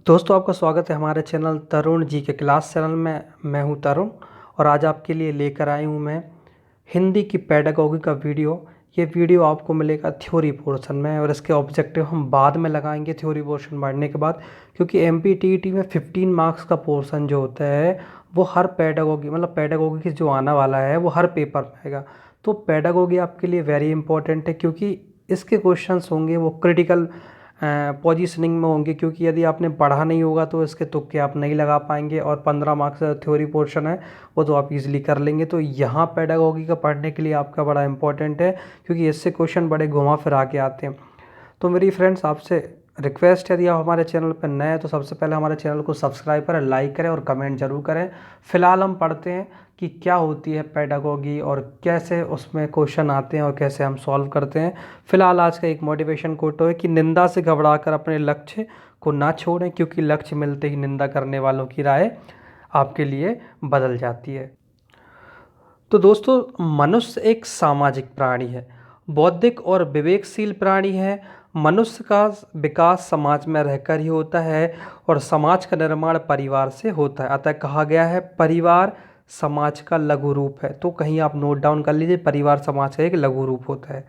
दोस्तों, आपका स्वागत है हमारे चैनल तरुण जी के क्लास चैनल में। मैं हूं तरुण और आज आपके लिए लेकर आई हूं मैं हिंदी की पेडागॉजी का वीडियो। ये वीडियो आपको मिलेगा थ्योरी पोर्शन में और इसके ऑब्जेक्टिव हम बाद में लगाएंगे थ्योरी पोर्शन पढ़ने के बाद, क्योंकि एमपीटीईटी में 15 मार्क्स का पोर्शन जो होता है वो हर पेडागॉजी पेडागॉजी जो आने वाला है वो हर पेपर में आएगा। तो पेडागॉजी आपके लिए वेरी इंपॉर्टेंट है, क्योंकि इसके क्वेश्चंस होंगे वो क्रिटिकल पोजीशनिंग में होंगे, क्योंकि यदि आपने पढ़ा नहीं होगा तो इसके तुक्के आप नहीं लगा पाएंगे। और 15 मार्क्स का थ्योरी पोर्शन है वो तो आप इजीली कर लेंगे। तो यहाँ पेडागॉजी का पढ़ने के लिए आपका बड़ा इंपॉर्टेंट है, क्योंकि इससे क्वेश्चन बड़े घुमा फिरा के आते हैं। तो मेरी फ्रेंड्स आपसे रिक्वेस्ट है, यदि आप हमारे चैनल पर नए हैं तो सबसे पहले हमारे चैनल को सब्सक्राइब करें, लाइक करें और कमेंट जरूर करें। फिलहाल हम पढ़ते हैं कि क्या होती है पेडागॉजी और कैसे उसमें क्वेश्चन आते हैं और कैसे हम सॉल्व करते हैं। फिलहाल आज का एक मोटिवेशन कोट है कि निंदा से घबराकर अपने लक्ष्य को ना छोड़ें, क्योंकि लक्ष्य मिलते ही निंदा करने वालों की राय आपके लिए बदल जाती है। तो दोस्तों, मनुष्य एक सामाजिक प्राणी है, बौद्धिक और विवेकशील प्राणी है। मनुष्य का विकास समाज में रहकर ही होता है और समाज का निर्माण परिवार से होता है। अतः कहा गया है परिवार समाज का लघु रूप है। तो कहीं आप नोट डाउन कर लीजिए, परिवार समाज का एक लघु रूप होता है।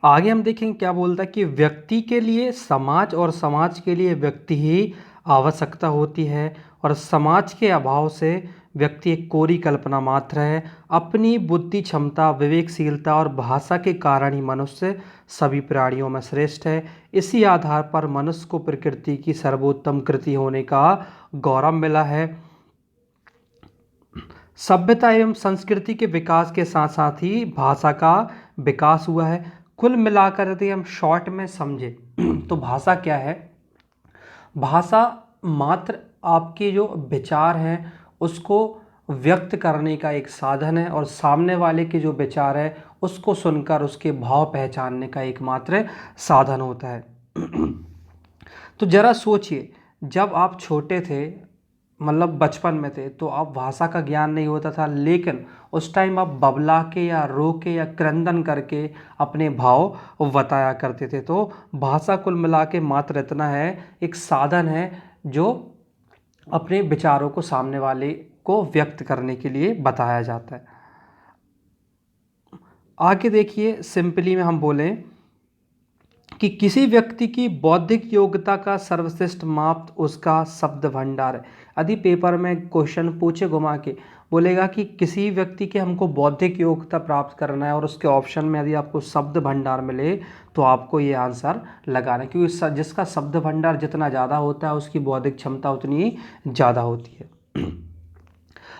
आगे हम देखेंगे क्या बोलता है कि व्यक्ति के लिए समाज और समाज के लिए व्यक्ति ही आवश्यकता होती है, और समाज के अभाव से व्यक्ति एक कोरी कल्पना मात्र है। अपनी बुद्धि क्षमता, विवेकशीलता और भाषा के कारण ही मनुष्य सभी प्राणियों में श्रेष्ठ है। इसी आधार पर मनुष्य को प्रकृति की सर्वोत्तम कृति होने का गौरव मिला है। सभ्यता एवं संस्कृति के विकास के साथ साथ ही भाषा का विकास हुआ है। कुल मिलाकर यदि हम शॉर्ट में समझे तो भाषा क्या है? भाषा मात्र आपके जो विचार हैं उसको व्यक्त करने का एक साधन है, और सामने वाले के जो विचार है उसको सुनकर उसके भाव पहचानने का एकमात्र साधन होता है। तो जरा सोचिए, जब आप छोटे थे, मतलब बचपन में थे, तो आप भाषा का ज्ञान नहीं होता था, लेकिन उस टाइम आप बबला के या रो के या क्रंदन करके अपने भाव बताया करते थे। तो भाषा कुल मिला के मात्र इतना है, एक साधन है जो अपने विचारों को सामने वाले को व्यक्त करने के लिए बताया जाता है। आगे देखिए, सिंपली में हम बोलें कि किसी व्यक्ति की बौद्धिक योग्यता का सर्वश्रेष्ठ माप उसका शब्द भंडार है। यदि पेपर में क्वेश्चन पूछे घुमा के, बोलेगा कि किसी व्यक्ति के हमको बौद्धिक योग्यता प्राप्त करना है और उसके ऑप्शन में यदि आपको शब्द भंडार मिले तो आपको ये आंसर लगाना है, क्योंकि जिसका शब्द भंडार जितना ज़्यादा होता है उसकी बौद्धिक क्षमता उतनी ज़्यादा होती है।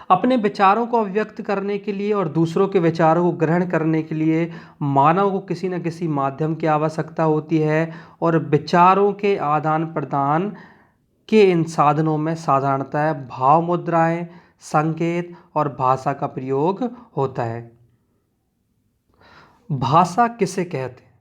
अपने विचारों को अभिव्यक्त करने के लिए और दूसरों के विचारों को ग्रहण करने के लिए मानव को किसी न किसी माध्यम की आवश्यकता होती है, और विचारों के आदान प्रदान के इन साधनों में साधारणतः भाव मुद्राएं, संकेत और भाषा का प्रयोग होता है। भाषा किसे कहते हैं?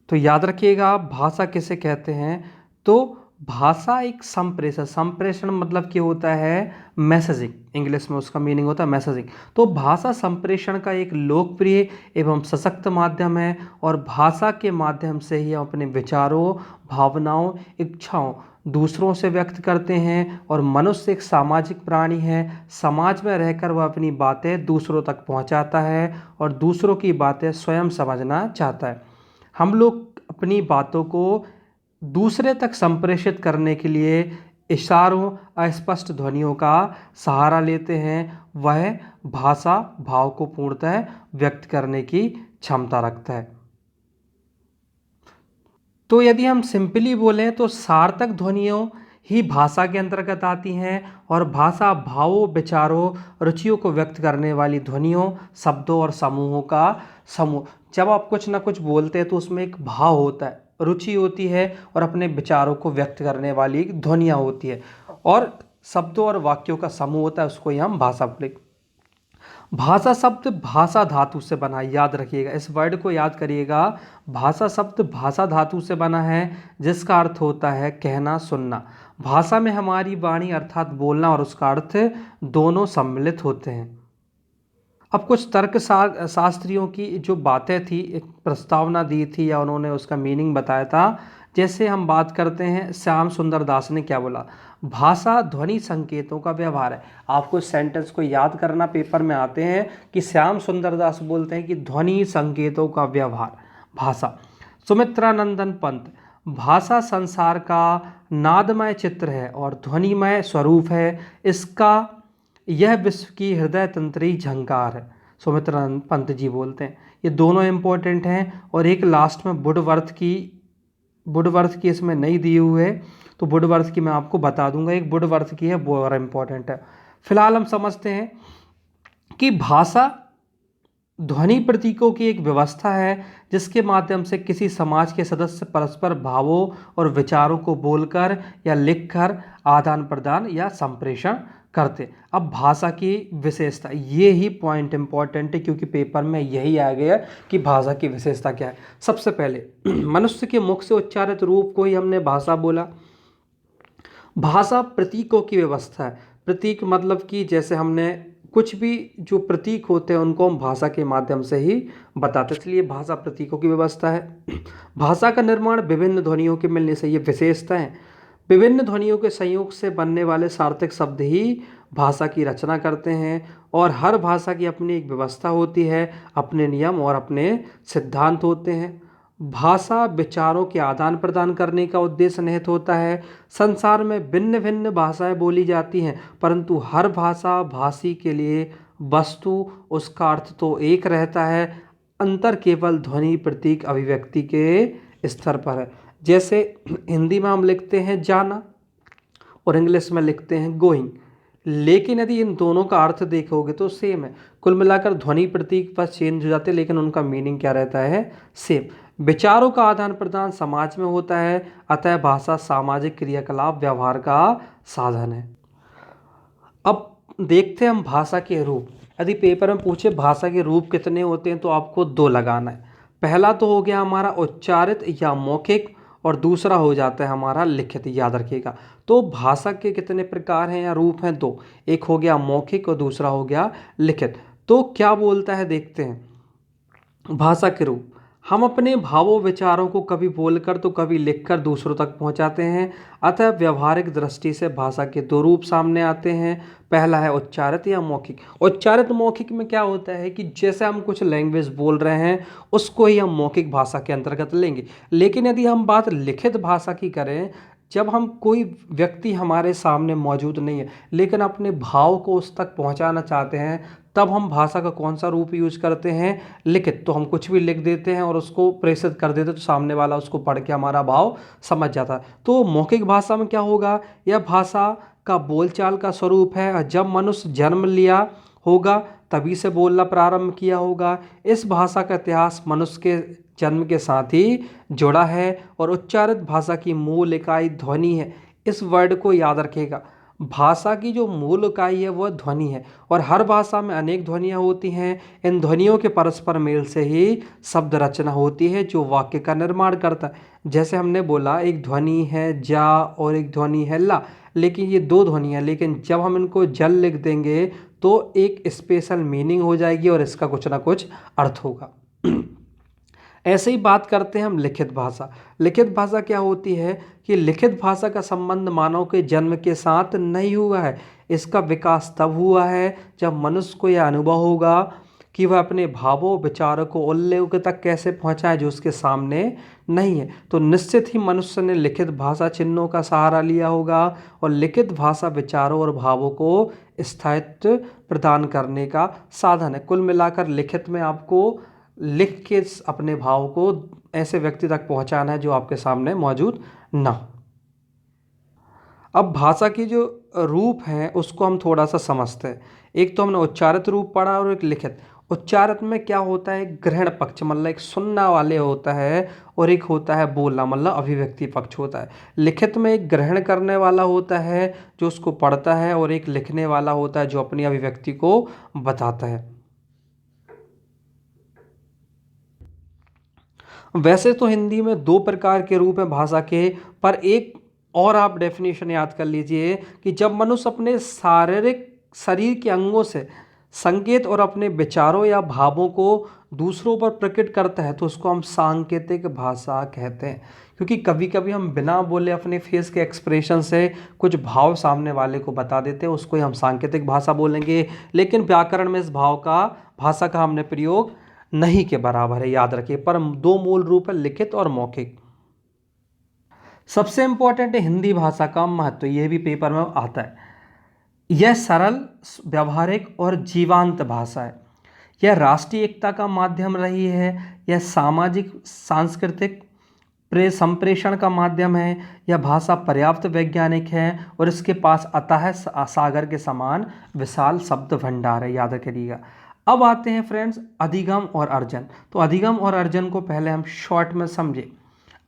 तो याद रखिएगा, भाषा किसे कहते हैं? तो भाषा एक संप्रेषण, संप्रेषण मतलब क्या होता है? मैसेजिंग, इंग्लिश में उसका मीनिंग होता है मैसेजिंग। तो भाषा संप्रेषण का एक लोकप्रिय एवं सशक्त माध्यम है, और भाषा के माध्यम से ही हम अपने विचारों, भावनाओं, इच्छाओं दूसरों से व्यक्त करते हैं। और मनुष्य एक सामाजिक प्राणी है, समाज में रहकर वह अपनी बातें दूसरों तक पहुंचाता है और दूसरों की बातें स्वयं समझना चाहता है। हम लोग अपनी बातों को दूसरे तक संप्रेषित करने के लिए इशारों, अस्पष्ट ध्वनियों का सहारा लेते हैं। वह भाषा भाव को पूर्णतः व्यक्त करने की क्षमता रखता है। तो यदि हम सिंपली बोलें तो सार्थक ध्वनियों ही भाषा के अंतर्गत आती हैं, और भाषा भावों, विचारों, रुचियों को व्यक्त करने वाली ध्वनियों, शब्दों और समूहों का समूह। जब आप कुछ ना कुछ बोलते हैं तो उसमें एक भाव होता है, रुचि होती है, और अपने विचारों को व्यक्त करने वाली ध्वनियाँ होती है, और शब्दों और वाक्यों का समूह होता है, उसको ही हम भाषा बोलेंगे। भाषा शब्द भाषा धातु से बना है, याद रखिएगा, इस वर्ड को याद करिएगा। भाषा शब्द भाषा धातु से बना है, जिसका अर्थ होता है कहना, सुनना। भाषा में हमारी वाणी अर्थात बोलना और उसका अर्थ दोनों सम्मिलित होते हैं। अब कुछ तर्क शास्त्रियों की जो बातें थी, एक प्रस्तावना दी थी या उन्होंने उसका मीनिंग बताया था, जैसे हम बात करते हैं, श्याम सुंदर दास ने क्या बोला, भाषा ध्वनि संकेतों का व्यवहार है। आपको सेंटेंस को याद करना, पेपर में आते हैं कि श्याम सुंदर दास बोलते हैं कि ध्वनि संकेतों का व्यवहार भाषा। सुमित्रानंदन पंत, भाषा संसार का नादमय चित्र है और ध्वनिमय स्वरूप है, इसका यह विश्व की हृदय तंत्री झंकार है। सुमित्रानंद पंत जी बोलते हैं। ये दोनों इंपॉर्टेंट हैं। और एक लास्ट में वुडवर्थ की इसमें नहीं दी हुई है, तो वुडवर्थ की मैं आपको बता दूंगा, एक वुडवर्थ की है, वो और इम्पोर्टेंट है। फिलहाल हम समझते हैं कि भाषा ध्वनि प्रतीकों की एक व्यवस्था है जिसके माध्यम से किसी समाज के सदस्य परस्पर भावों और विचारों को बोलकर या लिखकर आदान प्रदान या संप्रेषण करते। अब भाषा की विशेषता, ये ही पॉइंट इंपॉर्टेंट है क्योंकि पेपर में यही आ गया कि भाषा की विशेषता क्या है। सबसे पहले मनुष्य के मुख से उच्चारित रूप को ही हमने भाषा बोला। भाषा प्रतीकों की व्यवस्था है। प्रतीक मतलब कि जैसे हमने कुछ भी जो प्रतीक होते हैं उनको हम भाषा के माध्यम से ही बताते, इसलिए भाषा प्रतीकों की व्यवस्था है। भाषा का निर्माण विभिन्न ध्वनियों के मिलने से, ये विशेषता है। विभिन्न ध्वनियों के संयोग से बनने वाले सार्थक शब्द ही भाषा की रचना करते हैं और हर भाषा की अपनी एक व्यवस्था होती है, अपने नियम और अपने सिद्धांत होते हैं। भाषा विचारों के आदान प्रदान करने का उद्देश्य निहित होता है। संसार में भिन्न भिन्न भाषाएं बोली जाती हैं, परंतु हर भाषा भाषी के लिए वस्तु, उसका अर्थ तो एक रहता है, अंतर केवल ध्वनि प्रतीक अभिव्यक्ति के स्तर पर है। जैसे हिंदी में हम लिखते हैं जाना और इंग्लिश में लिखते हैं गोइंग, लेकिन यदि इन दोनों का अर्थ देखोगे तो सेम है। कुल मिलाकर ध्वनि प्रतीक बस चेंज हो जाते हैं, लेकिन उनका मीनिंग क्या रहता है, सेम। विचारों का आदान प्रदान समाज में होता है, अतः भाषा सामाजिक क्रियाकलाप व्यवहार का साधन है। अब देखते हैं हम भाषा के रूप। यदि पेपर में पूछे भाषा के रूप कितने होते हैं तो आपको 2 लगाना है। पहला तो हो गया हमारा उच्चारित या मौखिक और दूसरा हो जाता है हमारा लिखित, याद रखिएगा। तो भाषा के कितने प्रकार हैं या रूप हैं, 2। एक हो गया मौखिक और दूसरा हो गया लिखित। तो क्या बोलता है देखते हैं। भाषा के रूप, हम अपने भावों विचारों को कभी बोलकर तो कभी लिखकर दूसरों तक पहुंचाते हैं, अतः व्यवहारिक दृष्टि से भाषा के 2 रूप सामने आते हैं। पहला है उच्चारित या मौखिक। उच्चारित मौखिक में क्या होता है कि जैसे हम कुछ लैंग्वेज बोल रहे हैं उसको ही हम मौखिक भाषा के अंतर्गत लेंगे, लेकिन यदि हम बात लिखित भाषा की करें, जब हम कोई व्यक्ति हमारे सामने मौजूद नहीं है लेकिन अपने भाव को उस तक पहुंचाना चाहते हैं, तब हम भाषा का कौन सा रूप यूज करते हैं, लिखित। तो हम कुछ भी लिख देते हैं और उसको प्रेषित कर देते हैं, तो सामने वाला उसको पढ़ के हमारा भाव समझ जाता है। तो मौखिक भाषा में क्या होगा, यह भाषा का बोलचाल का स्वरूप है। जब मनुष्य जन्म लिया होगा तभी से बोलना प्रारंभ किया होगा। इस भाषा का इतिहास मनुष्य के जन्म के साथ ही जुड़ा है और उच्चारित भाषा की मूल इकाई ध्वनि है। इस वर्ड को याद रखिएगा, भाषा की जो मूल इकाई है वह ध्वनि है और हर भाषा में अनेक ध्वनियाँ होती हैं। इन ध्वनियों के परस्पर मेल से ही शब्द रचना होती है जो वाक्य का निर्माण करता है। जैसे हमने बोला एक ध्वनि है जा और एक ध्वनि है ला, लेकिन ये 2 ध्वनियाँ, लेकिन जब हम इनको जल लिख देंगे तो एक स्पेशल मीनिंग हो जाएगी और इसका कुछ ना कुछ अर्थ होगा। ऐसे ही बात करते हैं हम लिखित भाषा। लिखित भाषा क्या होती है कि लिखित भाषा का संबंध मानव के जन्म के साथ नहीं हुआ है। इसका विकास तब हुआ है जब मनुष्य को यह अनुभव होगा कि वह अपने भावों विचारों को उन लोगों तक कैसे पहुंचाए जो उसके सामने नहीं है। तो निश्चित ही मनुष्य ने लिखित भाषा चिन्हों का सहारा लिया होगा और लिखित भाषा विचारों और भावों को स्थायित्व प्रदान करने का साधन है। कुल मिलाकर लिखित में आपको लिख के अपने भाव को ऐसे व्यक्ति तक पहुंचाना है जो आपके सामने मौजूद ना हो। अब भाषा की जो रूप है उसको हम थोड़ा सा समझते हैं। एक तो हमने उच्चारित रूप पढ़ा और एक लिखित। उच्चारित में क्या होता है, ग्रहण पक्ष मतलब एक सुनना वाले होता है और एक होता है बोलना मतलब अभिव्यक्ति पक्ष होता है। लिखित में एक ग्रहण करने वाला होता है जो उसको पढ़ता है और एक लिखने वाला होता है जो अपनी अभिव्यक्ति को बताता है। वैसे तो हिंदी में 2 प्रकार के रूप हैं भाषा के, पर एक और आप डेफिनेशन याद कर लीजिए कि जब मनुष्य अपने शारीरिक शरीर के अंगों से संकेत और अपने विचारों या भावों को दूसरों पर प्रकट करता है तो उसको हम सांकेतिक भाषा कहते हैं। क्योंकि कभी कभी हम बिना बोले अपने फेस के एक्सप्रेशन से कुछ भाव सामने वाले को बता देते हैं, उसको ही हम सांकेतिक भाषा बोलेंगे। लेकिन व्याकरण में इस भाषा का हमने प्रयोग नहीं के बराबर है, याद रखिए। पर दो मूल रूप है, लिखित और मौखिक। सबसे इंपॉर्टेंट है हिंदी भाषा का महत्व, यह भी पेपर में आता है। यह सरल, व्यवहारिक और जीवंत भाषा है। यह राष्ट्रीय एकता का माध्यम रही है। यह सामाजिक सांस्कृतिक संप्रेषण का माध्यम है। यह भाषा पर्याप्त वैज्ञानिक है और इसके पास अतः सागर के समान विशाल शब्द भंडार है, याद करिएगा। अब आते हैं फ्रेंड्स अधिगम और अर्जन। तो अधिगम और अर्जन को पहले हम शॉर्ट में समझे।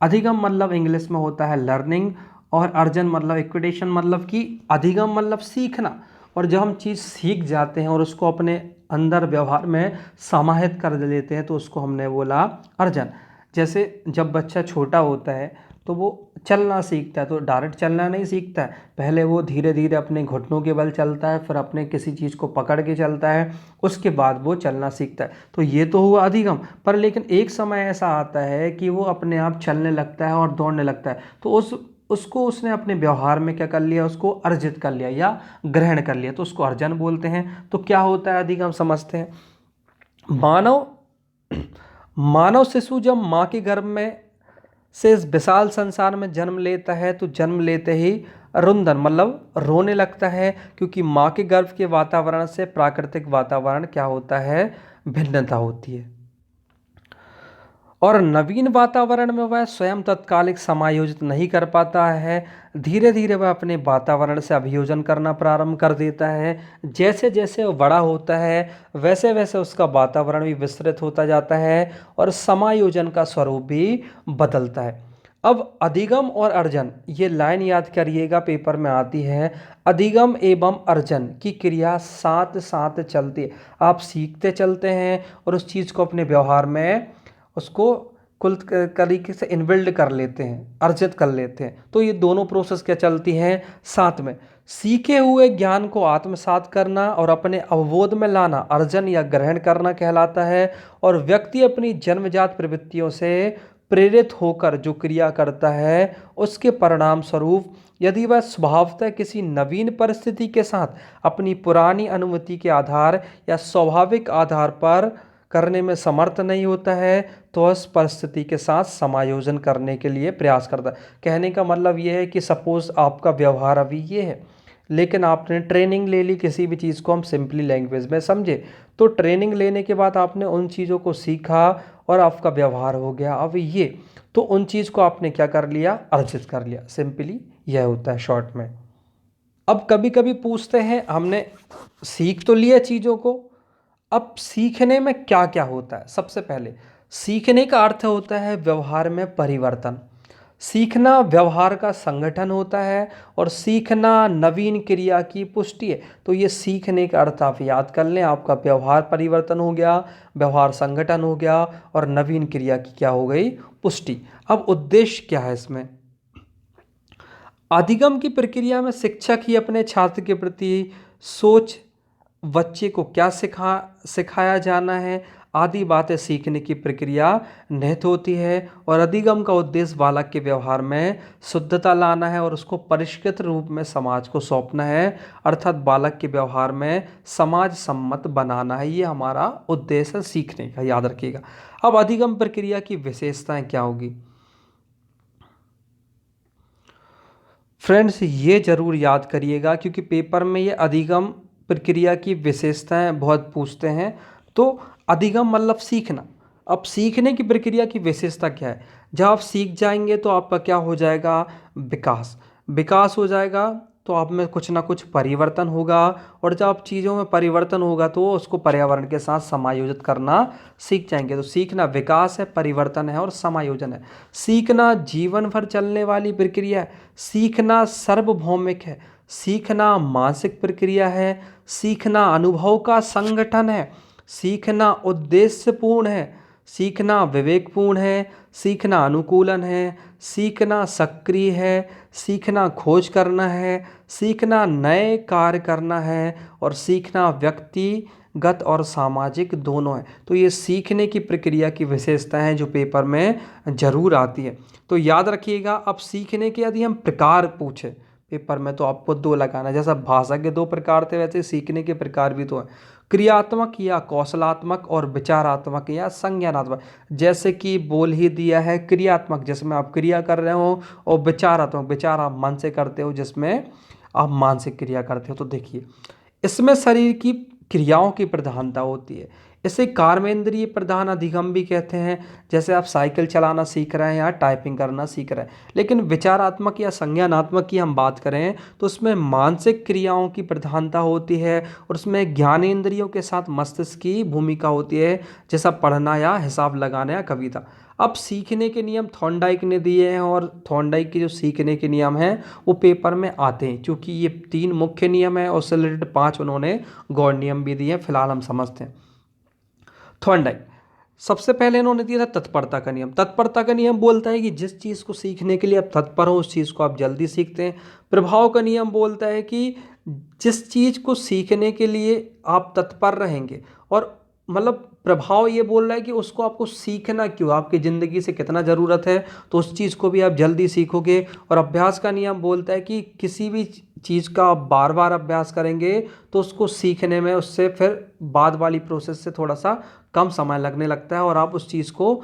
अधिगम मतलब इंग्लिश में होता है लर्निंग, और अर्जन मतलब इक्विडेशन, मतलब कि अधिगम मतलब सीखना, और जब हम चीज़ सीख जाते हैं और उसको अपने अंदर व्यवहार में समाहित कर लेते हैं तो उसको हमने बोला अर्जन। जैसे जब बच्चा छोटा होता है तो वो चलना सीखता है, तो डायरेक्ट चलना नहीं सीखता है, पहले वो धीरे धीरे अपने घुटनों के बल चलता है, फिर अपने किसी चीज़ को पकड़ के चलता है, उसके बाद वो चलना सीखता है। तो ये तो हुआ अधिगम। पर लेकिन एक समय ऐसा आता है कि वो अपने आप चलने लगता है और दौड़ने लगता है, तो उसको उसने अपने व्यवहार में क्या कर लिया, उसको अर्जित कर लिया या ग्रहण कर लिया, तो उसको अर्जन बोलते हैं। तो क्या होता है अधिगम, समझते हैं। मानव शिशु जब माँ के गर्भ में से इस विशाल संसार में जन्म लेता है तो जन्म लेते ही रुंदन मतलब रोने लगता है, क्योंकि माँ के गर्भ के वातावरण से प्राकृतिक वातावरण क्या होता है, भिन्नता होती है। और नवीन वातावरण में वह स्वयं तत्कालिक समायोजित नहीं कर पाता है, धीरे धीरे वह अपने वातावरण से अभियोजन करना प्रारंभ कर देता है। जैसे जैसे वो बड़ा होता है वैसे वैसे उसका वातावरण भी विस्तृत होता जाता है और समायोजन का स्वरूप भी बदलता है। अब अधिगम और अर्जन, ये लाइन याद करिएगा, पेपर में आती है। अधिगम एवं अर्जन की क्रिया साथ साथ चलती है। आप सीखते चलते हैं और उस चीज़ को अपने व्यवहार में उसको कुल तरीके से इनबिल्ड कर लेते हैं, अर्जित कर लेते हैं। तो ये दोनों प्रोसेस क्या चलती हैं साथ में। सीखे हुए ज्ञान को आत्मसात करना और अपने अवबोध में लाना अर्जन या ग्रहण करना कहलाता है। और व्यक्ति अपनी जन्मजात प्रवृत्तियों से प्रेरित होकर जो क्रिया करता है उसके परिणाम स्वरूप यदि वह स्वभावतः किसी नवीन परिस्थिति के साथ अपनी पुरानी अनुमति के आधार या स्वाभाविक आधार पर करने में समर्थ नहीं होता है तो उस परिस्थिति के साथ समायोजन करने के लिए प्रयास करता है। कहने का मतलब ये है कि सपोज आपका व्यवहार अभी ये है, लेकिन आपने ट्रेनिंग ले ली, किसी भी चीज़ को हम सिंपली लैंग्वेज में समझे, तो ट्रेनिंग लेने के बाद आपने उन चीज़ों को सीखा और आपका व्यवहार हो गया अब ये, तो उन चीज़ को आपने क्या कर लिया, अर्जित कर लिया। सिंपली यह होता है शॉर्ट में। अब कभी कभी पूछते हैं हमने सीख तो लिया चीज़ों को, अब सीखने में क्या क्या होता है। सबसे पहले सीखने का अर्थ होता है व्यवहार में परिवर्तन। सीखना व्यवहार का संगठन होता है और सीखना नवीन क्रिया की पुष्टि है। तो ये सीखने का अर्थ आप याद कर लें, आपका व्यवहार परिवर्तन हो गया, व्यवहार संगठन हो गया और नवीन क्रिया की क्या हो गई, पुष्टि। अब उद्देश्य क्या है इसमें। अधिगम की प्रक्रिया में शिक्षक ही अपने छात्र के प्रति सोच, बच्चे को क्या सिखाया जाना है आदि बातें सीखने की प्रक्रिया निहित होती है। और अधिगम का उद्देश्य बालक के व्यवहार में शुद्धता लाना है और उसको परिष्कृत रूप में समाज को सौंपना है, अर्थात बालक के व्यवहार में समाज सम्मत बनाना है। ये हमारा उद्देश्य है सीखने का, याद रखिएगा। अब अधिगम प्रक्रिया की विशेषताएं क्या होगी फ्रेंड्स, ये जरूर याद करिएगा क्योंकि पेपर में ये अधिगम प्रक्रिया की विशेषताएं बहुत पूछते हैं। तो अधिगम मतलब सीखना। अब सीखने की प्रक्रिया की विशेषता क्या है, जब आप सीख जाएंगे तो आपका क्या हो जाएगा, विकास हो जाएगा, तो आप में कुछ ना कुछ परिवर्तन होगा। और जब आप चीज़ों में परिवर्तन होगा तो उसको पर्यावरण के साथ समायोजित करना सीख जाएंगे। तो सीखना विकास है, परिवर्तन है और समायोजन है। सीखना जीवन भर चलने वाली प्रक्रिया है। सीखना सार्वभौमिक है। सीखना मानसिक प्रक्रिया है। सीखना अनुभव का संगठन है। सीखना उद्देश्यपूर्ण है। सीखना विवेकपूर्ण है। सीखना अनुकूलन है। सीखना सक्रिय है। सीखना खोज करना है। सीखना नए कार्य करना है। और सीखना व्यक्ति गत और सामाजिक दोनों है। तो ये सीखने की प्रक्रिया की विशेषताएं हैं जो पेपर में ज़रूर आती है। तो याद रखिएगा, अब सीखने के यदि हम प्रकार पूछे पेपर में तो आपको 2 लगाना, जैसा भाषा के 2 प्रकार थे वैसे सीखने के प्रकार भी तो है, क्रियात्मक या कौशलात्मक और विचारात्मक या संज्ञानात्मक। जैसे कि बोल ही दिया है क्रियात्मक, जिसमें आप क्रिया कर रहे हो, और विचारात्मक, विचार आप मन से करते हो, जिसमें आप मानसिक क्रिया करते हो। तो देखिए, इसमें शरीर की क्रियाओं की प्रधानता होती है। इसे कर्मेंद्रिय प्रधान अधिगम भी कहते हैं, जैसे आप साइकिल चलाना सीख रहे हैं या टाइपिंग करना सीख रहे हैं। लेकिन विचारात्मक या संज्ञानात्मक की हम बात करें तो उसमें मानसिक क्रियाओं की प्रधानता होती है, और उसमें ज्ञानेंद्रियों के साथ मस्तिष्क की भूमिका होती है, जैसा पढ़ना या हिसाब लगाना या कविता। अब सीखने के नियम थॉर्नडाइक ने दिए हैं, और थॉर्नडाइक के जो सीखने के नियम हैं वो पेपर में आते हैं, क्योंकि ये 3 मुख्य नियम हैं और उससे रिलेटेड 5 उन्होंने गौड़ नियम भी दिए हैं। फिलहाल हम समझते हैं थॉर्नडाइक। सबसे पहले इन्होंने दिया था तत्परता का नियम। तत्परता का नियम बोलता है कि जिस चीज़ को सीखने के लिए आप तत्पर हो उस चीज़ को आप जल्दी सीखते हैं। प्रभाव का नियम बोलता है कि जिस चीज़ को सीखने के लिए आप तत्पर रहेंगे, और मतलब प्रभाव ये बोल रहा है कि उसको आपको सीखना क्यों, आपकी ज़िंदगी से कितना ज़रूरत है, तो उस चीज़ को भी आप जल्दी सीखोगे। और अभ्यास का नियम बोलता है कि किसी भी चीज़ का आप बार बार अभ्यास करेंगे तो उसको सीखने में उससे फिर बाद वाली प्रोसेस से थोड़ा सा कम समय लगने लगता है, और आप उस चीज़ को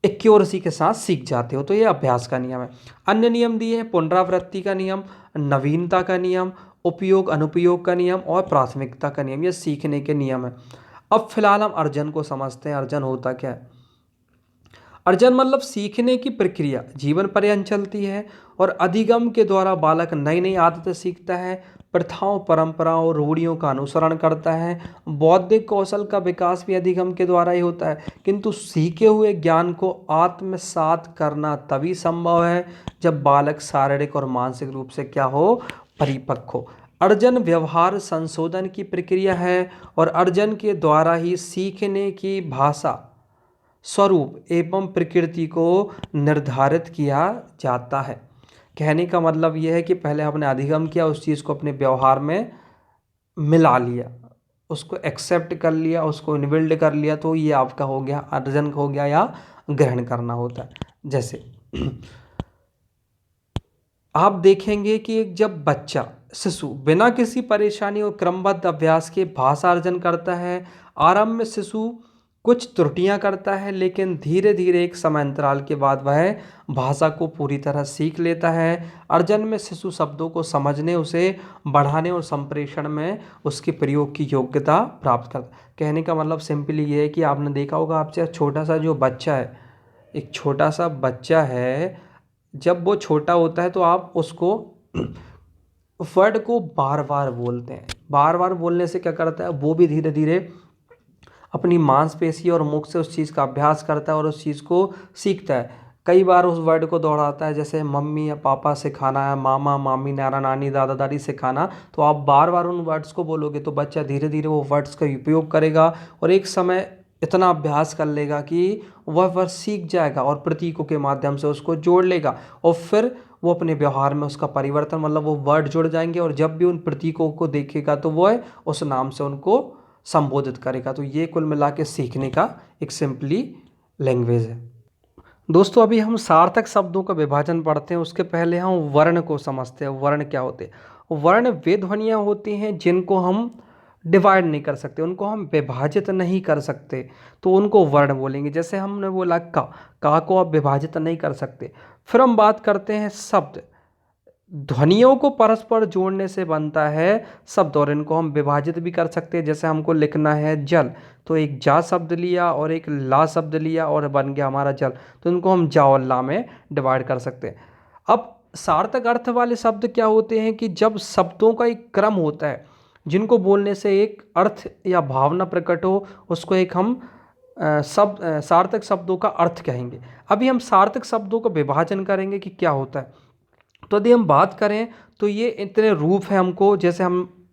एक्यूरेसी के साथ सीख जाते हो। तो ये अभ्यास का नियम है। अन्य नियम दिए हैं पुनरावृत्ति का नियम, नवीनता का नियम, उपयोग अनुपयोग का नियम और प्राथमिकता का नियम। ये सीखने के नियम है। अब फिलहाल हम अर्जन को समझते हैं। अर्जन होता क्या है? अर्जन मतलब सीखने की प्रक्रिया जीवन पर्यंत चलती है, और अधिगम के द्वारा बालक नई नई आदतें सीखता है, प्रथाओं परंपराओं रूढ़ियों का अनुसरण करता है। बौद्धिक कौशल का विकास भी अधिगम के द्वारा ही होता है, किंतु सीखे हुए ज्ञान को आत्मसात करना तभी संभव है जब बालक शारीरिक और मानसिक रूप से क्या हो, परिपक्व हो। अर्जन व्यवहार संशोधन की प्रक्रिया है, और अर्जन के द्वारा ही सीखने की भाषा, स्वरूप एवं प्रकृति को निर्धारित किया जाता है। कहने का मतलब यह है कि पहले आपने अधिगम किया, उस चीज़ को अपने व्यवहार में मिला लिया, उसको एक्सेप्ट कर लिया, उसको इनबिल्ड कर लिया, तो ये आपका हो गया अर्जन हो गया, या ग्रहण करना होता है। जैसे आप देखेंगे कि एक जब बच्चा शिशु बिना किसी परेशानी और क्रमबद्ध अभ्यास के भाषा अर्जन करता है, आरंभ में शिशु कुछ त्रुटियां करता है, लेकिन धीरे धीरे एक समय अंतराल के बाद वह भाषा को पूरी तरह सीख लेता है। अर्जन में शिशु शब्दों को समझने, उसे बढ़ाने और संप्रेषण में उसके प्रयोग की योग्यता प्राप्त करता है। कहने का मतलब सिंपली ये है कि आपने देखा होगा, आपसे छोटा सा जो बच्चा है, एक छोटा सा बच्चा है, जब वो छोटा होता है तो आप उसको वर्ड को बार बार बोलते हैं। बार बार बोलने से क्या करता है, वो भी धीरे धीरे अपनी मांसपेशी और मुख से उस चीज़ का अभ्यास करता है और उस चीज़ को सीखता है। कई बार उस वर्ड को दोहराता है, जैसे मम्मी या पापा से खाना है, मामा मामी नाना नानी दादा दादी से खाना, तो आप बार बार उन वर्ड्स को बोलोगे तो बच्चा धीरे धीरे वो वर्ड्स का उपयोग करेगा, और एक समय इतना अभ्यास कर लेगा कि वह वर्ड सीख जाएगा और प्रतीकों के माध्यम से उसको जोड़ लेगा, और फिर वो अपने व्यवहार में उसका परिवर्तन, मतलब वो वर्ड जुड़ जाएंगे, और जब भी उन प्रतीकों को देखेगा तो वह उस नाम से उनको संबोधित करेगा। तो ये कुल मिला के सीखने का एक सिंपली लैंग्वेज है। दोस्तों, अभी हम सार्थक शब्दों का विभाजन पढ़ते हैं, उसके पहले हम वर्ण को समझते हैं। वर्ण क्या होते हैं? वर्ण वे ध्वनियाँ होती हैं जिनको हम डिवाइड नहीं कर सकते, उनको हम विभाजित नहीं कर सकते, तो उनको वर्ण बोलेंगे। जैसे हमने बोला का को आप विभाजित नहीं कर सकते। फिर हम बात करते हैं शब्द। ध्वनियों को परस्पर जोड़ने से बनता है शब्द, और इनको हम विभाजित भी कर सकते हैं। जैसे हमको लिखना है जल, तो एक जा शब्द लिया और एक ला शब्द लिया और बन गया हमारा जल, तो इनको हम जा और ला में डिवाइड कर सकते हैं। अब सार्थक अर्थ वाले शब्द क्या होते हैं कि जब शब्दों का एक क्रम होता है जिनको बोलने से एक अर्थ या भावना प्रकट हो, उसको एक हम सार्थक शब्दों का अर्थ कहेंगे। अभी हम सार्थक शब्दों का विभाजन करेंगे कि क्या होता है। तो यदि हम बात करें तो ये इतने रूप हैं हमको, जैसे हम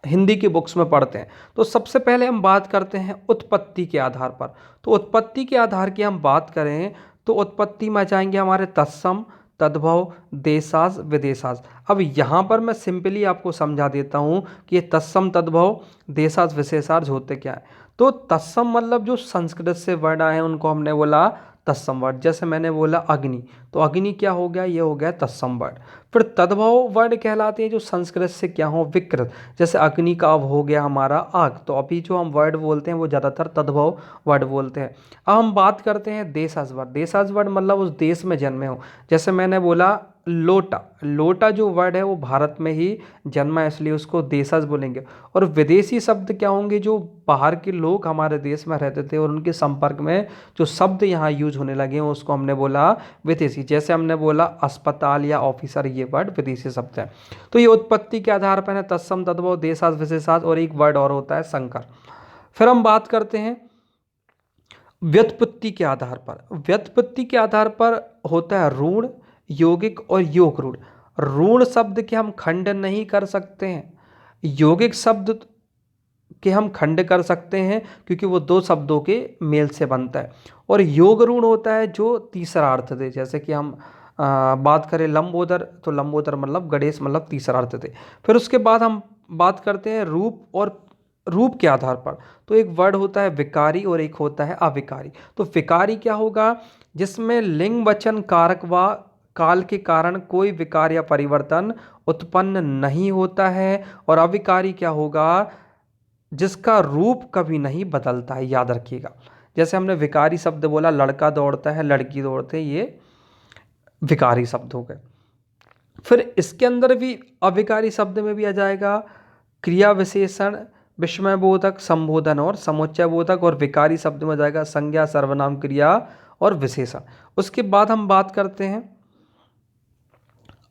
हिंदी की बुक्स में पढ़ते हैं। तो सबसे पहले हम बात करते हैं उत्पत्ति के आधार पर। तो उत्पत्ति के आधार की हम बात करें तो उत्पत्ति में आ जाएंगे हमारे तत्सम, तद्भव, देशास, विदेशास। अब यहाँ पर मैं सिंपली आपको समझा देता हूँ कि ये तत्सम, तद्भव, देशास, विशेषार्थ होते क्या है। तो तत्सम मतलब जो संस्कृत से वर्ड आए हैं उनको हमने बोला तत्सम वर्ड। जैसे मैंने बोला अग्नि, तो अग्नि क्या हो गया, ये हो गया तत्सम वर्ड। फिर तद्भव वर्ड कहलाते हैं जो संस्कृत से क्या हो, विकृत। जैसे अग्नि का अब हो गया हमारा आग, तो अभी जो हम वर्ड बोलते हैं वो ज़्यादातर तद्भव वर्ड बोलते हैं। अब हम बात करते हैं देशास वर्ड। देशास वर्ड मतलब उस देश में जन्मे हो। जैसे मैंने बोला लोटा, लोटा जो वर्ड है वो भारत में ही जन्मा है, इसलिए उसको देशास बोलेंगे। और विदेशी शब्द क्या होंगे, जो बाहर के लोग हमारे देश में रहते थे और उनके संपर्क में जो शब्द यहाँ यूज होने लगे हैं उसको हमने बोला विदेशी। जैसे हमने बोला अस्पताल या ऑफिसर, ये वर्ड विदेशी शब्द है। तो ये उत्पत्ति के आधार पर है तत्सम, तद्भव, देशास, विशेषास, और एक वर्ड और होता है संकर। फिर हम बात करते हैं व्युत्पत्ति के आधार पर। व्युत्पत्ति के आधार पर होता है ऋण, यौगिक और योग ऋण। ऋण शब्द के हम खंड नहीं कर सकते हैं, यौगिक शब्द के हम खंड कर सकते हैं क्योंकि वो दो शब्दों के मेल से बनता है। और योग ऋण होता है जो तीसरा अर्थ दे। जैसे कि हम बात करें लंबोदर, तो लंबोदर मतलब गणेश मतलब तीसरा अर्थ दे। फिर उसके बाद हम बात करते हैं रूप, और रूप के आधार पर तो एक वर्ड होता है विकारी और एक होता है अविकारी। तो विकारी क्या होगा, जिसमें लिंग वचन कारक व काल के कारण कोई विकार या परिवर्तन उत्पन्न नहीं होता है। और अविकारी क्या होगा, जिसका रूप कभी नहीं बदलता है, याद रखिएगा। जैसे हमने विकारी शब्द बोला, लड़का दौड़ता है, लड़की दौड़ते है, ये विकारी शब्द हो गए। फिर इसके अंदर भी अविकारी शब्द में भी आ जाएगा क्रिया विशेषण, विस्मय बोधक, संबोधन और समुच्चय बोधक। और विकारी शब्द में आ जाएगा संज्ञा, सर्वनाम, क्रिया और विशेषण। उसके बाद हम बात करते हैं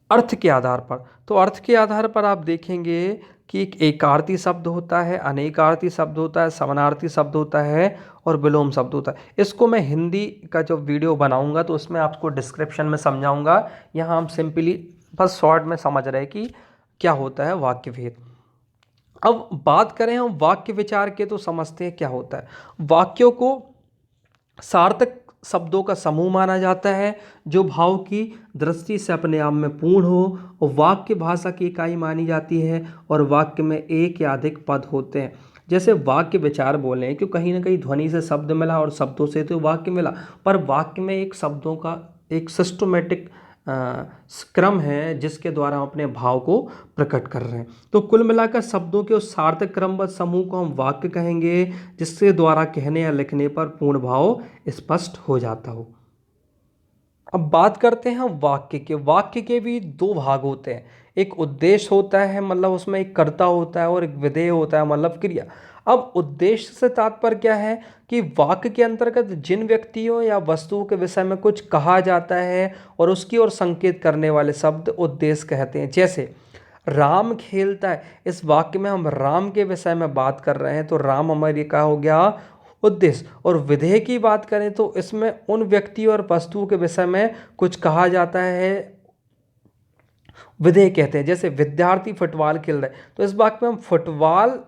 अर्थ के आधार पर। तो अर्थ के आधार पर आप देखेंगे कि एक एकार्थी शब्द होता है, अनेकार्थी शब्द होता है, समानार्थी शब्द होता है और विलोम शब्द होता है। इसको मैं हिंदी का जो वीडियो बनाऊंगा तो उसमें आपको डिस्क्रिप्शन में समझाऊंगा। यहाँ हम सिंपली बस शॉर्ट में समझ रहे हैं कि क्या होता है वाक्य भेद। अब बात करें हम वाक्य विचार के, तो समझते हैं क्या होता है। वाक्यों को सार्थक शब्दों का समूह माना जाता है जो भाव की दृष्टि से अपने आप में पूर्ण हो, और वाक्य भाषा की इकाई मानी जाती है, और वाक्य में एक या अधिक पद होते हैं। जैसे वाक्य विचार बोले कि कहीं ना कहीं ध्वनि से शब्द मिला और शब्दों से तो वाक्य मिला, पर वाक्य में एक शब्दों का एक सिस्टमेटिक क्रम है जिसके द्वारा हम अपने भाव को प्रकट कर रहे हैं। तो कुल मिलाकर शब्दों के उस सार्थक क्रमबद्ध समूह को हम वाक्य कहेंगे, जिसके द्वारा कहने या लिखने पर पूर्ण भाव स्पष्ट हो जाता हो। अब बात करते हैं हम वाक्य के। वाक्य के भी दो भाग होते हैं, एक उद्देश्य होता है मतलब उसमें एक कर्ता होता है, और एक विधेय होता है मतलब क्रिया। अब उद्देश्य से तात्पर्य क्या है कि वाक्य के अंतर्गत जिन व्यक्तियों या वस्तुओं के विषय में कुछ कहा जाता है और उसकी ओर संकेत करने वाले शब्द उद्देश्य कहते हैं। जैसे राम खेलता है, इस वाक्य में हम राम के विषय में बात कर रहे हैं, तो राम हमारे क्या हो गया, उद्देश्य। और विधेय की बात करें तो इसमें उन व्यक्ति और वस्तुओं के विषय में कुछ कहा जाता है, विधेय कहते हैं। जैसे विद्यार्थी फुटबॉल खेल रहे, तो इस वाक्य में हम फुटबॉल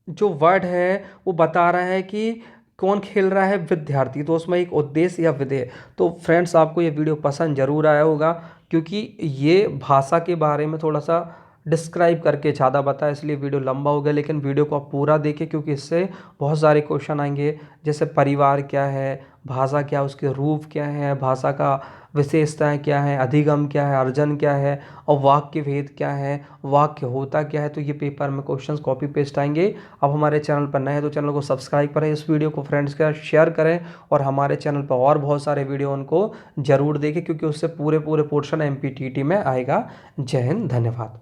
जो वर्ड है वो बता रहा है कि कौन खेल रहा है, विद्यार्थी, तो उसमें एक उद्देश्य या विधेय। तो फ्रेंड्स आपको ये वीडियो पसंद जरूर आया होगा, क्योंकि ये भाषा के बारे में थोड़ा सा डिस्क्राइब करके ज़्यादा बताया, इसलिए वीडियो लंबा हो गया। लेकिन वीडियो को आप पूरा देखें क्योंकि इससे बहुत सारे क्वेश्चन आएंगे, जैसे परिवार क्या है, भाषा क्या, उसके रूप क्या है, भाषा का विशेषताएं क्या है, अधिगम क्या है, अर्जन क्या है, और वाक्य भेद क्या है, वाक्य होता क्या है। तो ये पेपर में क्वेश्चंस कॉपी पेस्ट आएंगे। अब हमारे चैनल पर नए हैं तो चैनल को सब्सक्राइब करें, इस वीडियो को फ्रेंड्स के साथ शेयर करें, और हमारे चैनल पर और बहुत सारे वीडियो उनको जरूर देखें क्योंकि उससे पूरे पोर्शन MPTT में आएगा। जय हिंद, धन्यवाद।